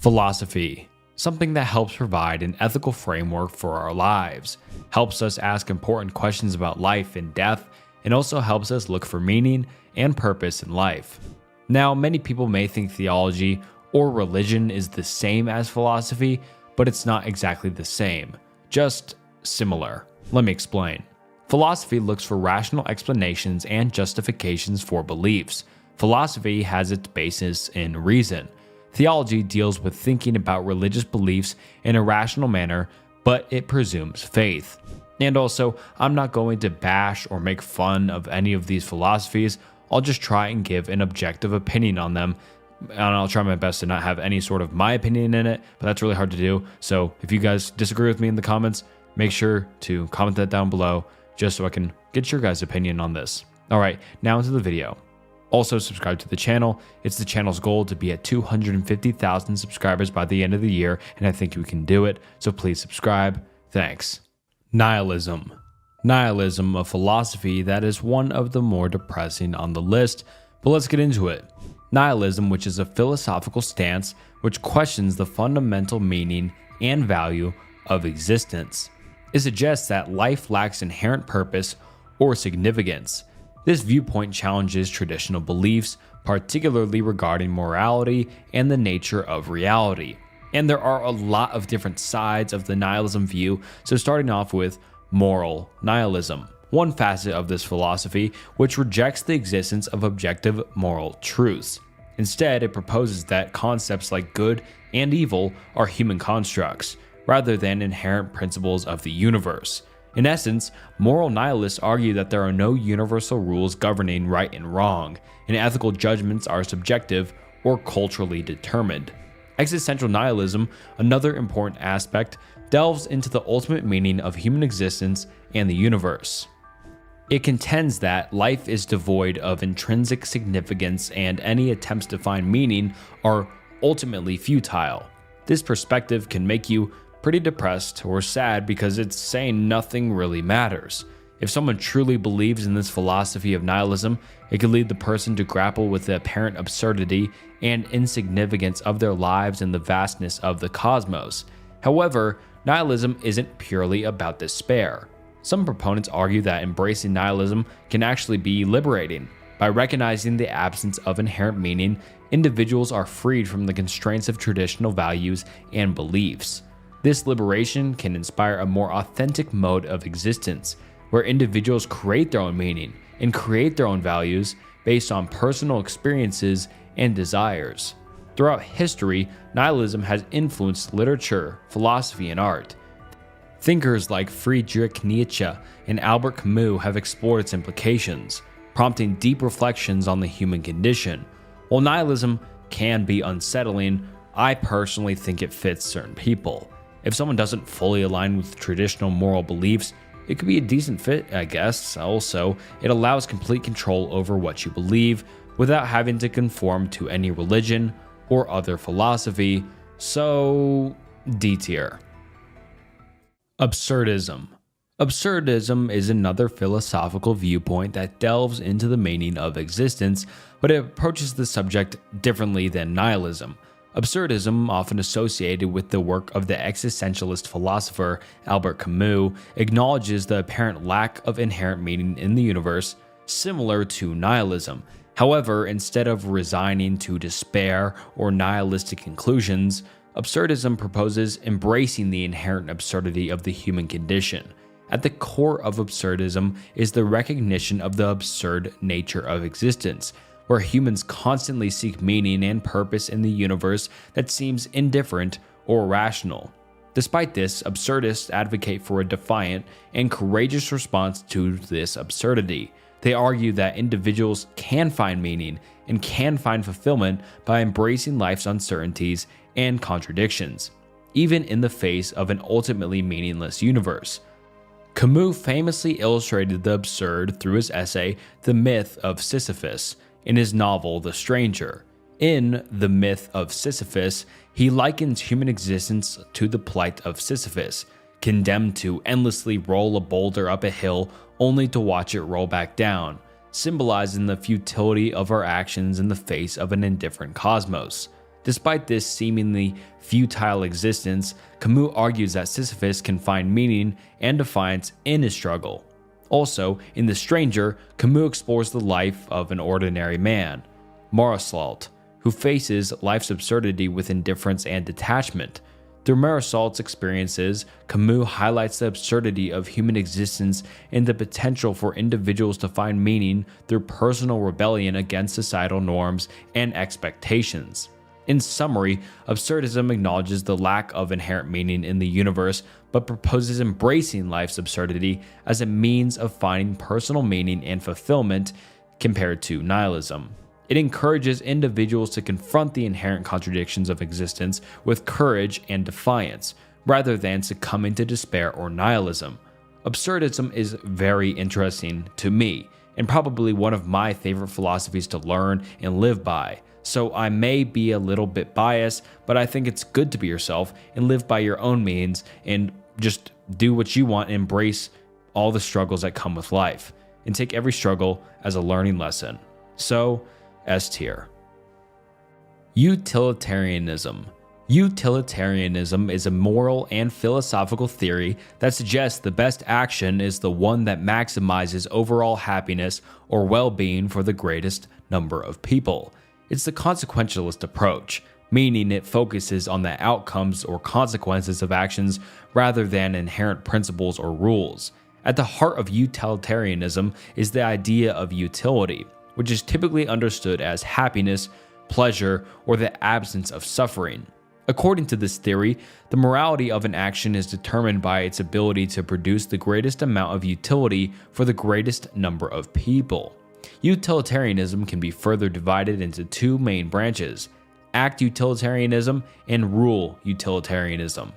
Philosophy, something that helps provide an ethical framework for our lives, helps us ask important questions about life and death, and also helps us look for meaning and purpose in life. Now, many people may think theology or religion is the same as philosophy, but it's not exactly the same, just similar. Let me explain. Philosophy looks for rational explanations and justifications for beliefs. Philosophy has its basis in reason. Theology deals with thinking about religious beliefs in a rational manner, but it presumes faith. And also, I'm not going to bash or make fun of any of these philosophies. I'll just try and give an objective opinion on them, and I'll try my best to not have any sort of my opinion in it, but that's really hard to do. So if you guys disagree with me in the comments, make sure to comment that down below just so I can get your guys' opinion on this. All right, now into the video. Also, subscribe to the channel. It's the channel's goal to be at 250,000 subscribers by the end of the year, and I think we can do it, so please subscribe. Thanks. Nihilism. Nihilism, a philosophy that is one of the more depressing on the list, but let's get into it. Nihilism, which is a philosophical stance which questions the fundamental meaning and value of existence. It suggests that life lacks inherent purpose or significance. This viewpoint challenges traditional beliefs, particularly regarding morality and the nature of reality. And there are a lot of different sides of the nihilism view, so starting off with moral nihilism, one facet of this philosophy which rejects the existence of objective moral truths. Instead, it proposes that concepts like good and evil are human constructs, rather than inherent principles of the universe. In essence, moral nihilists argue that there are no universal rules governing right and wrong, and ethical judgments are subjective or culturally determined. Existential nihilism, another important aspect, delves into the ultimate meaning of human existence and the universe. It contends that life is devoid of intrinsic significance and any attempts to find meaning are ultimately futile. This perspective can make you pretty depressed or sad because it's saying nothing really matters. If someone truly believes in this philosophy of nihilism, it could lead the person to grapple with the apparent absurdity and insignificance of their lives and the vastness of the cosmos. However, nihilism isn't purely about despair. Some proponents argue that embracing nihilism can actually be liberating. By recognizing the absence of inherent meaning, individuals are freed from the constraints of traditional values and beliefs. This liberation can inspire a more authentic mode of existence, where individuals create their own meaning and create their own values based on personal experiences and desires. Throughout history, nihilism has influenced literature, philosophy, and art. Thinkers like Friedrich Nietzsche and Albert Camus have explored its implications, prompting deep reflections on the human condition. While nihilism can be unsettling, I personally think it fits certain people. If someone doesn't fully align with traditional moral beliefs, it could be a decent fit, I guess. Also, it allows complete control over what you believe without having to conform to any religion or other philosophy, so D tier. Absurdism. Absurdism is another philosophical viewpoint that delves into the meaning of existence, but it approaches the subject differently than nihilism. Absurdism, often associated with the work of the existentialist philosopher Albert Camus, acknowledges the apparent lack of inherent meaning in the universe, similar to nihilism. However, instead of resigning to despair or nihilistic conclusions, absurdism proposes embracing the inherent absurdity of the human condition. At the core of absurdism is the recognition of the absurd nature of existence, where humans constantly seek meaning and purpose in the universe that seems indifferent or rational. Despite this, absurdists advocate for a defiant and courageous response to this absurdity. They argue that individuals can find meaning and can find fulfillment by embracing life's uncertainties and contradictions, even in the face of an ultimately meaningless universe. Camus famously illustrated the absurd through his essay The Myth of Sisyphus in his novel The Stranger. In The Myth of Sisyphus, he likens human existence to the plight of Sisyphus, condemned to endlessly roll a boulder up a hill only to watch it roll back down, symbolizing the futility of our actions in the face of an indifferent cosmos. Despite this seemingly futile existence, Camus argues that Sisyphus can find meaning and defiance in his struggle. Also, in The Stranger, Camus explores the life of an ordinary man, Marisalt's, who faces life's absurdity with indifference and detachment. Through Marisalt's experiences, Camus highlights the absurdity of human existence and the potential for individuals to find meaning through personal rebellion against societal norms and expectations. In summary, absurdism acknowledges the lack of inherent meaning in the universe, but proposes embracing life's absurdity as a means of finding personal meaning and fulfillment compared to nihilism. It encourages individuals to confront the inherent contradictions of existence with courage and defiance, rather than succumbing to despair or nihilism. Absurdism is very interesting to me, and probably one of my favorite philosophies to learn and live by. So I may be a little bit biased, but I think it's good to be yourself and live by your own means and just do what you want and embrace all the struggles that come with life, and take every struggle as a learning lesson. So, S tier. Utilitarianism. Utilitarianism is a moral and philosophical theory that suggests the best action is the one that maximizes overall happiness or well-being for the greatest number of people. It's the consequentialist approach, meaning it focuses on the outcomes or consequences of actions rather than inherent principles or rules. At the heart of utilitarianism is the idea of utility, which is typically understood as happiness, pleasure, or the absence of suffering. According to this theory, the morality of an action is determined by its ability to produce the greatest amount of utility for the greatest number of people. Utilitarianism can be further divided into two main branches: act utilitarianism and rule utilitarianism.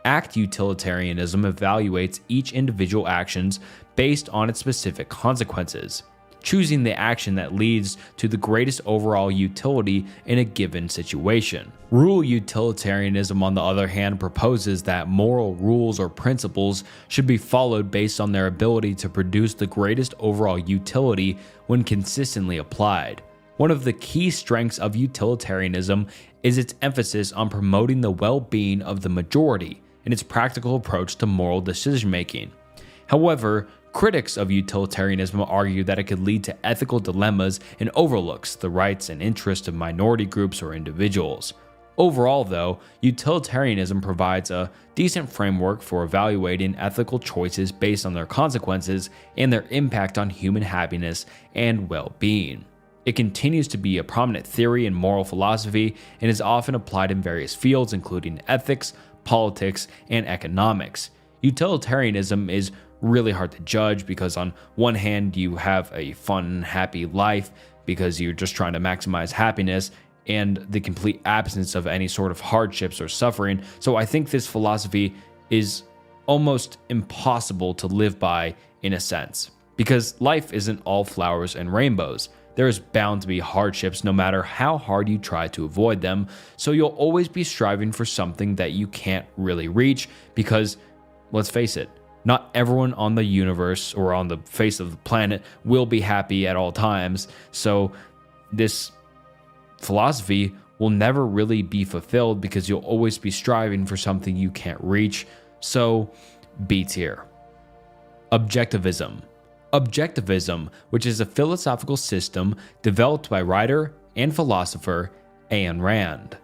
Act utilitarianism evaluates each individual actions based on its specific consequences, choosing the action that leads to the greatest overall utility in a given situation. Rule utilitarianism, on the other hand, proposes that moral rules or principles should be followed based on their ability to produce the greatest overall utility when consistently applied. One of the key strengths of utilitarianism is its emphasis on promoting the well-being of the majority in its practical approach to moral decision-making. However, critics of utilitarianism argue that it could lead to ethical dilemmas and overlooks the rights and interests of minority groups or individuals. Overall, though, utilitarianism provides a decent framework for evaluating ethical choices based on their consequences and their impact on human happiness and well-being. It continues to be a prominent theory in moral philosophy and is often applied in various fields, including ethics, politics, and economics. Utilitarianism is really hard to judge because on one hand you have a fun, happy life because you're just trying to maximize happiness and the complete absence of any sort of hardships or suffering. So I think this philosophy is almost impossible to live by in a sense, because life isn't all flowers and rainbows. There is bound to be hardships no matter how hard you try to avoid them, so you'll always be striving for something that you can't really reach because, let's face it, not everyone on the universe or on the face of the planet will be happy at all times, so this philosophy will never really be fulfilled because you'll always be striving for something you can't reach, so B tier. Objectivism. Objectivism, which is a philosophical system developed by writer and philosopher Ayn Rand,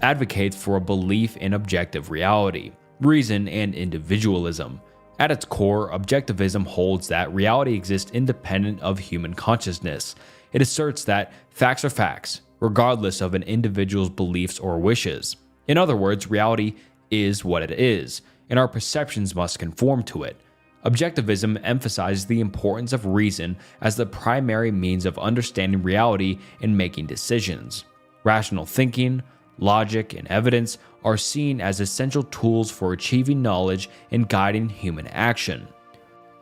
advocates for a belief in objective reality, reason, and individualism. At its core, objectivism holds that reality exists independent of human consciousness. It asserts that facts are facts, regardless of an individual's beliefs or wishes. In other words, reality is what it is, and our perceptions must conform to it. Objectivism emphasizes the importance of reason as the primary means of understanding reality and making decisions. Rational thinking, logic, and evidence are seen as essential tools for achieving knowledge and guiding human action.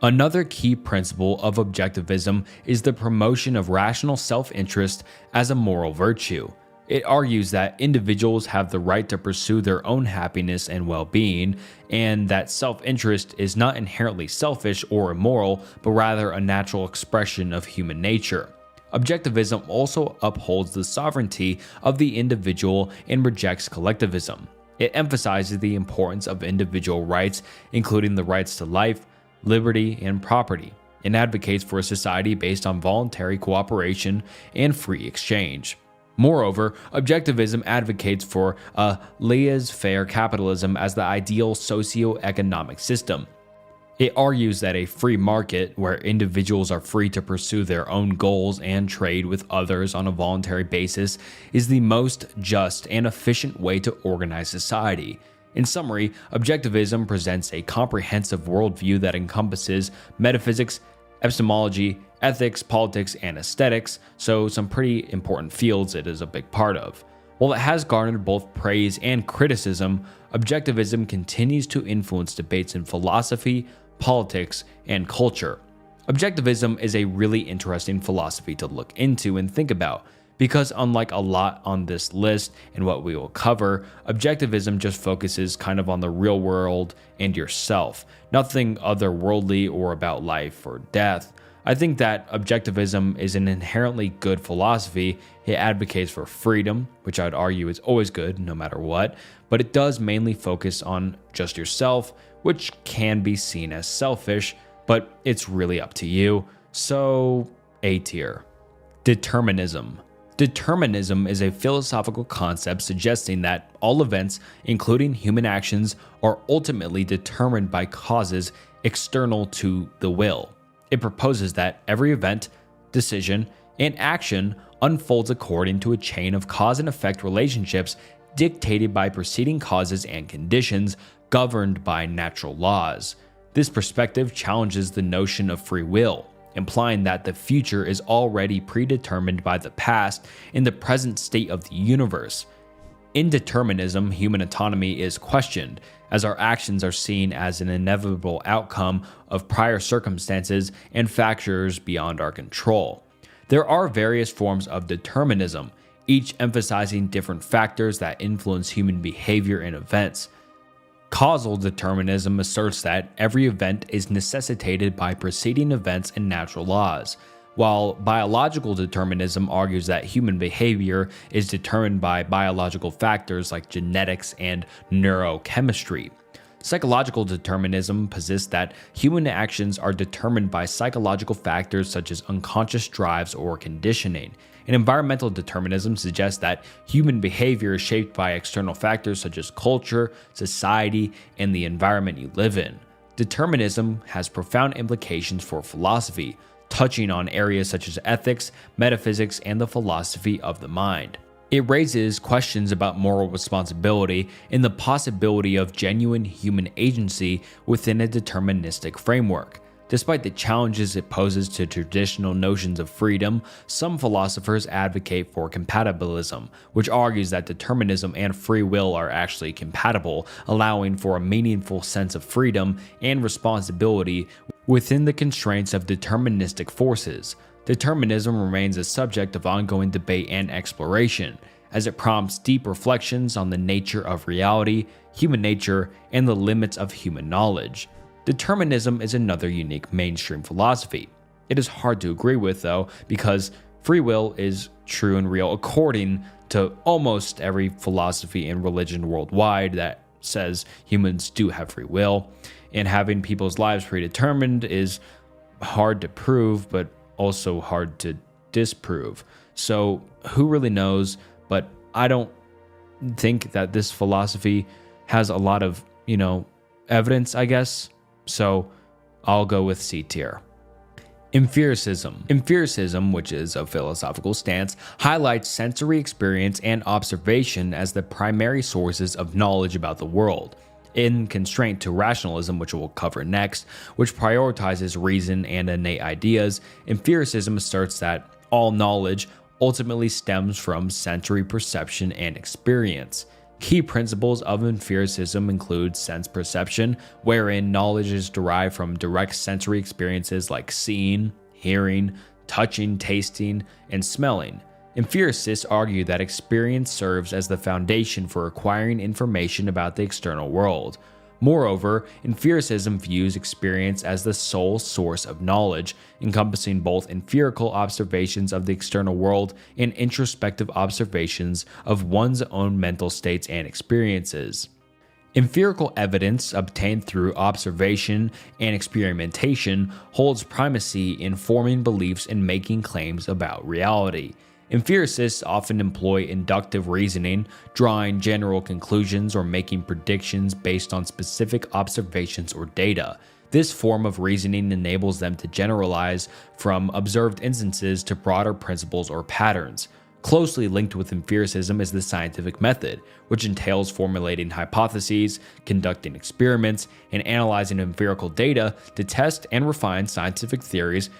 Another key principle of objectivism is the promotion of rational self-interest as a moral virtue. It argues that individuals have the right to pursue their own happiness and well-being, and that self-interest is not inherently selfish or immoral, but rather a natural expression of human nature. Objectivism also upholds the sovereignty of the individual and rejects collectivism. It emphasizes the importance of individual rights, including the rights to life, liberty, and property, and advocates for a society based on voluntary cooperation and free exchange. Moreover, objectivism advocates for a laissez-faire capitalism as the ideal socio-economic system. It argues that a free market, where individuals are free to pursue their own goals and trade with others on a voluntary basis, is the most just and efficient way to organize society. In summary, objectivism presents a comprehensive worldview that encompasses metaphysics, epistemology, ethics, politics, and aesthetics, so some pretty important fields it is a big part of. While it has garnered both praise and criticism, objectivism continues to influence debates in philosophy, politics, and culture. Objectivism is a really interesting philosophy to look into and think about, because unlike a lot on this list and what we will cover, objectivism just focuses kind of on the real world and yourself, nothing otherworldly or about life or death. I think that objectivism is an inherently good philosophy. It advocates for freedom, which I'd argue is always good no matter what, but it does mainly focus on just yourself, which can be seen as selfish, but it's really up to you. So, A tier. Determinism. Determinism is a philosophical concept suggesting that all events, including human actions, are ultimately determined by causes external to the will. It proposes that every event, decision, and action unfolds according to a chain of cause and effect relationships dictated by preceding causes and conditions governed by natural laws. This perspective challenges the notion of free will, implying that the future is already predetermined by the past in the present state of the universe. In determinism, human autonomy is questioned, as our actions are seen as an inevitable outcome of prior circumstances and factors beyond our control. There are various forms of determinism, each emphasizing different factors that influence human behavior and events. Causal determinism asserts that every event is necessitated by preceding events and natural laws, while biological determinism argues that human behavior is determined by biological factors like genetics and neurochemistry. Psychological determinism posits that human actions are determined by psychological factors such as unconscious drives or conditioning. And environmental determinism suggests that human behavior is shaped by external factors such as culture, society, and the environment you live in. Determinism has profound implications for philosophy, touching on areas such as ethics, metaphysics, and the philosophy of the mind. It raises questions about moral responsibility and the possibility of genuine human agency within a deterministic framework. Despite the challenges it poses to traditional notions of freedom, some philosophers advocate for compatibilism, which argues that determinism and free will are actually compatible, allowing for a meaningful sense of freedom and responsibility within the constraints of deterministic forces. Determinism remains a subject of ongoing debate and exploration, as it prompts deep reflections on the nature of reality, human nature, and the limits of human knowledge. Determinism is another unique mainstream philosophy. It is hard to agree with, though, because free will is true and real according to almost every philosophy and religion worldwide that says humans do have free will, and having people's lives predetermined is hard to prove, but also hard to disprove. So who really knows? But I don't think that this philosophy has a lot of, evidence, I guess. So I'll go with C tier. Empiricism. Empiricism, which is a philosophical stance, highlights sensory experience and observation as the primary sources of knowledge about the world. In constraint to rationalism, which we'll cover next, which prioritizes reason and innate ideas, empiricism asserts that all knowledge ultimately stems from sensory perception and experience. Key principles of empiricism include sense perception, wherein knowledge is derived from direct sensory experiences like seeing, hearing, touching, tasting, and smelling. Empiricists argue that experience serves as the foundation for acquiring information about the external world. Moreover, empiricism views experience as the sole source of knowledge, encompassing both empirical observations of the external world and introspective observations of one's own mental states and experiences. Empirical evidence obtained through observation and experimentation holds primacy in forming beliefs and making claims about reality. Empiricists often employ inductive reasoning, drawing general conclusions or making predictions based on specific observations or data. This form of reasoning enables them to generalize from observed instances to broader principles or patterns. Closely linked with empiricism is the scientific method, which entails formulating hypotheses, conducting experiments, and analyzing empirical data to test and refine scientific theories.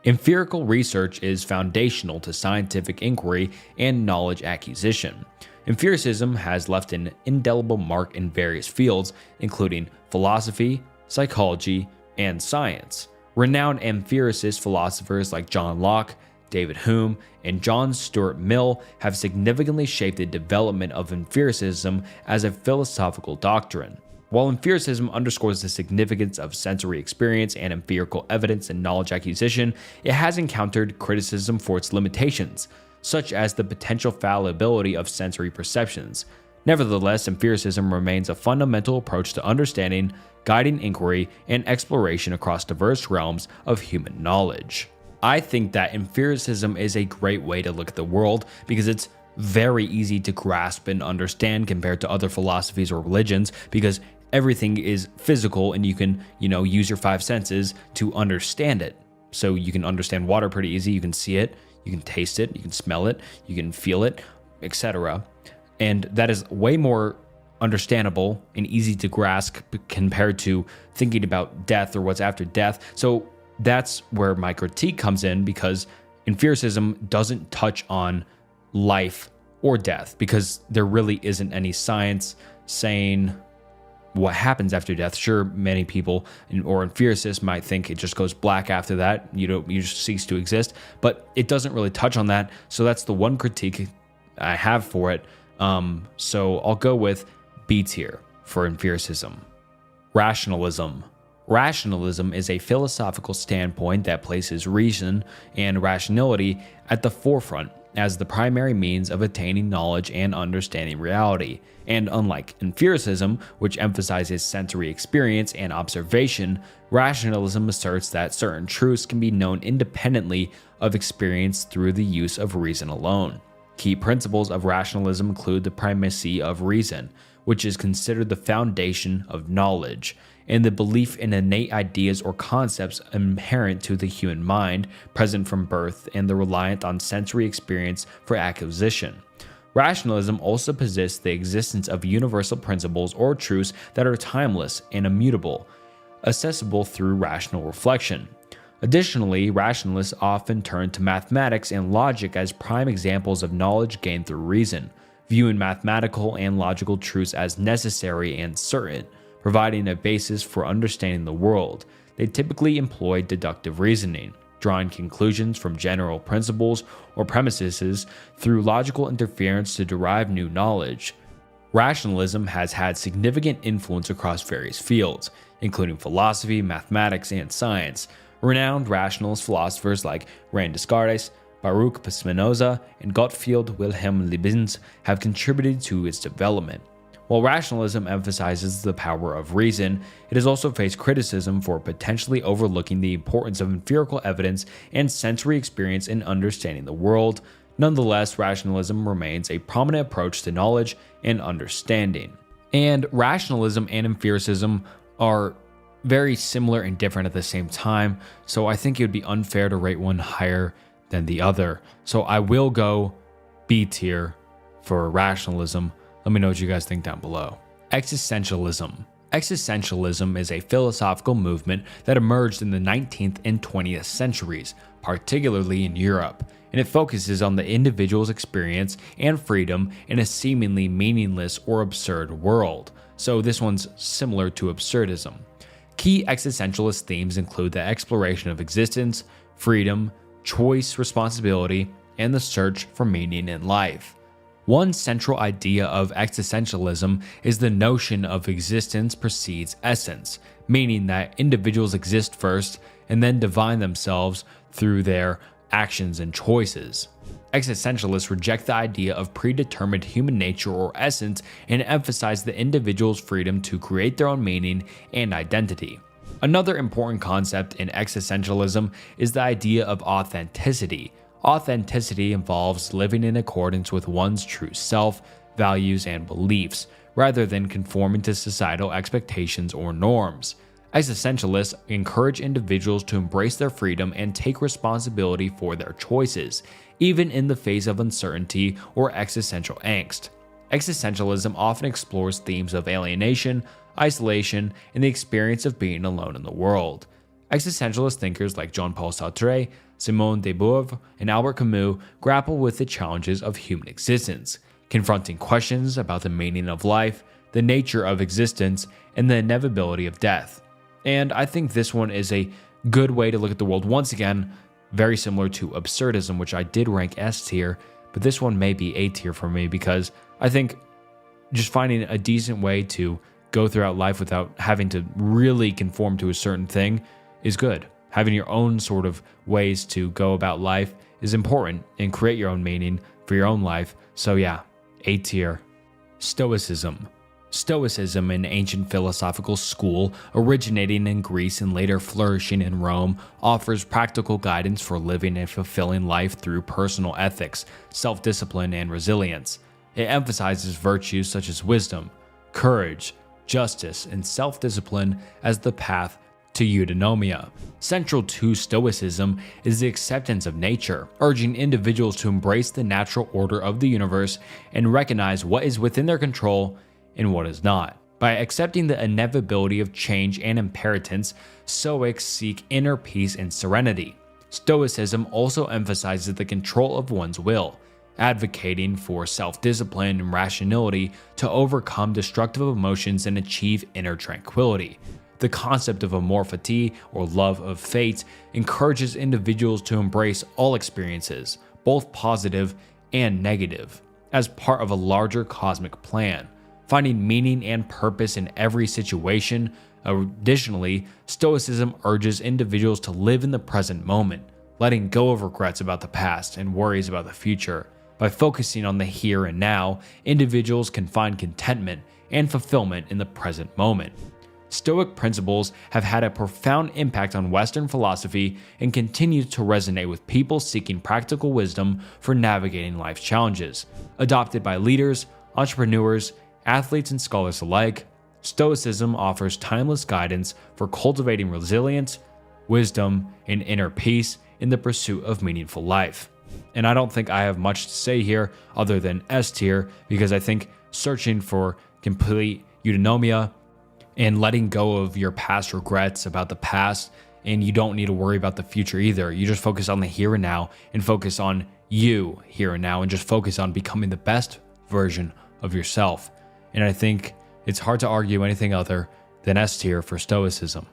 Empirical research is foundational to scientific inquiry and knowledge acquisition. Empiricism has left an indelible mark in various fields, including philosophy, psychology, and science. Renowned empiricist philosophers like John Locke, David Hume, and John Stuart Mill have significantly shaped the development of empiricism as a philosophical doctrine. While empiricism underscores the significance of sensory experience and empirical evidence in knowledge acquisition, it has encountered criticism for its limitations, such as the potential fallibility of sensory perceptions. Nevertheless, empiricism remains a fundamental approach to understanding, guiding inquiry, and exploration across diverse realms of human knowledge. I think that empiricism is a great way to look at the world because it's very easy to grasp and understand compared to other philosophies or religions, because everything is physical and you can, use your five senses to understand it. So you can understand water pretty easy. You can see it, you can taste it, you can smell it, you can feel it, etc. And that is way more understandable and easy to grasp compared to thinking about death or what's after death. So that's where my critique comes in, because empiricism doesn't touch on life or death, because there really isn't any science saying what happens after death. Sure, many people or empiricists might think it just goes black after that. You just cease to exist, but it doesn't really touch on that. So that's the one critique I have for it. So I'll go with B tier for empiricism. Rationalism. Rationalism is a philosophical standpoint that places reason and rationality at the forefront as the primary means of attaining knowledge and understanding reality. And unlike empiricism, which emphasizes sensory experience and observation, rationalism asserts that certain truths can be known independently of experience through the use of reason alone. Key principles of rationalism include the primacy of reason, which is considered the foundation of knowledge, and the belief in innate ideas or concepts inherent to the human mind, present from birth, and the reliant on sensory experience for acquisition. Rationalism also posits the existence of universal principles or truths that are timeless and immutable, accessible through rational reflection. Additionally, rationalists often turn to mathematics and logic as prime examples of knowledge gained through reason, viewing mathematical and logical truths as necessary and certain, providing a basis for understanding the world. They typically employ deductive reasoning, drawing conclusions from general principles or premises through logical interference to derive new knowledge. Rationalism has had significant influence across various fields, including philosophy, mathematics, and science. Renowned rationalist philosophers like René Descartes, Baruch Spinoza, and Gottfried Wilhelm Leibniz have contributed to its development. While rationalism emphasizes the power of reason, it has also faced criticism for potentially overlooking the importance of empirical evidence and sensory experience in understanding the world. Nonetheless, rationalism remains a prominent approach to knowledge and understanding. And rationalism and empiricism are very similar and different at the same time, so I think it would be unfair to rate one higher than the other. So I will go B tier for rationalism. Let me know what you guys think down below. Existentialism. Existentialism is a philosophical movement that emerged in the 19th and 20th centuries, particularly in Europe, and it focuses on the individual's experience and freedom in a seemingly meaningless or absurd world. So this one's similar to absurdism. Key existentialist themes include the exploration of existence, freedom, choice, responsibility, and the search for meaning in life. One central idea of existentialism is the notion of existence precedes essence, meaning that individuals exist first and then define themselves through their actions and choices. Existentialists reject the idea of predetermined human nature or essence and emphasize the individual's freedom to create their own meaning and identity. Another important concept in existentialism is the idea of authenticity. Authenticity involves living in accordance with one's true self, values, and beliefs, rather than conforming to societal expectations or norms. Existentialists encourage individuals to embrace their freedom and take responsibility for their choices, even in the face of uncertainty or existential angst. Existentialism often explores themes of alienation, isolation, and the experience of being alone in the world. Existentialist thinkers like Jean-Paul Sartre, Simone de Beauvoir, and Albert Camus grapple with the challenges of human existence, confronting questions about the meaning of life, the nature of existence, and the inevitability of death. And I think this one is a good way to look at the world. Once again, very similar to absurdism, which I did rank S tier, but this one may be A tier for me because I think just finding a decent way to go throughout life without having to really conform to a certain thing is good. Having your own sort of ways to go about life is important and create your own meaning for your own life. So yeah, A tier. Stoicism. Stoicism, an ancient philosophical school originating in Greece and later flourishing in Rome, offers practical guidance for living a fulfilling life through personal ethics, self-discipline, and resilience. It emphasizes virtues such as wisdom, courage, justice, and self-discipline as the path to eudaimonia. Central to Stoicism is the acceptance of nature, urging individuals to embrace the natural order of the universe and recognize what is within their control and what is not. By accepting the inevitability of change and impermanence, Stoics seek inner peace and serenity. Stoicism also emphasizes the control of one's will, advocating for self-discipline and rationality to overcome destructive emotions and achieve inner tranquility. The concept of amor fati, or love of fate, encourages individuals to embrace all experiences, both positive and negative, as part of a larger cosmic plan, finding meaning and purpose in every situation. Additionally, Stoicism urges individuals to live in the present moment, letting go of regrets about the past and worries about the future. By focusing on the here and now, individuals can find contentment and fulfillment in the present moment. Stoic principles have had a profound impact on Western philosophy and continue to resonate with people seeking practical wisdom for navigating life's challenges. Adopted by leaders, entrepreneurs, athletes, and scholars alike, Stoicism offers timeless guidance for cultivating resilience, wisdom, and inner peace in the pursuit of meaningful life. And I don't think I have much to say here other than S tier, because I think searching for complete eudaimonia and letting go of your past regrets about the past, and you don't need to worry about the future either. You just focus on the here and now and focus on you here and now and just focus on becoming the best version of yourself. And I think it's hard to argue anything other than S tier for Stoicism.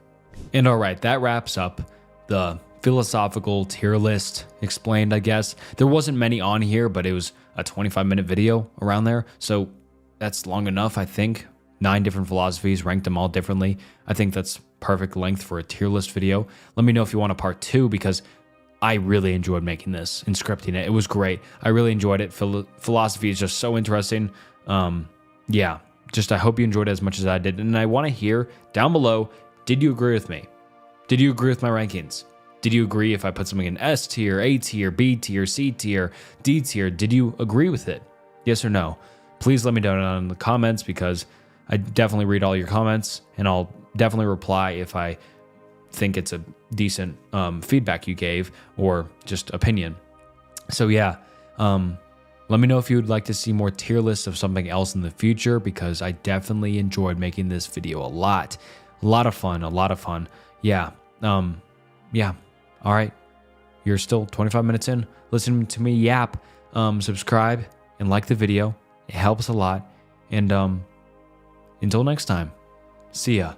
And alright, that wraps up the philosophical tier list explained, I guess. There wasn't many on here, but it was a 25-minute video around there. So that's long enough, I think. 9 different philosophies, ranked them all differently. I think that's perfect length for a tier list video. Let me know if you want a part 2, because I really enjoyed making this and scripting it. It was great. I really enjoyed it. Philosophy is just so interesting. Yeah, just I hope you enjoyed it as much as I did. And I want to hear down below, did you agree with me? Did you agree with my rankings? Did you agree if I put something in S tier, A tier, B tier, C tier, D tier? Did you agree with it? Yes or no? Please let me know down in the comments, because I definitely read all your comments, and I'll definitely reply if I think it's a decent feedback you gave or just opinion. So yeah, let me know if you would like to see more tier lists of something else in the future, because I definitely enjoyed making this video a lot. A lot of fun. Yeah. Yeah. All right. You're still 25 minutes in listening to me yap. Subscribe and like the video. It helps a lot. And until next time, see ya.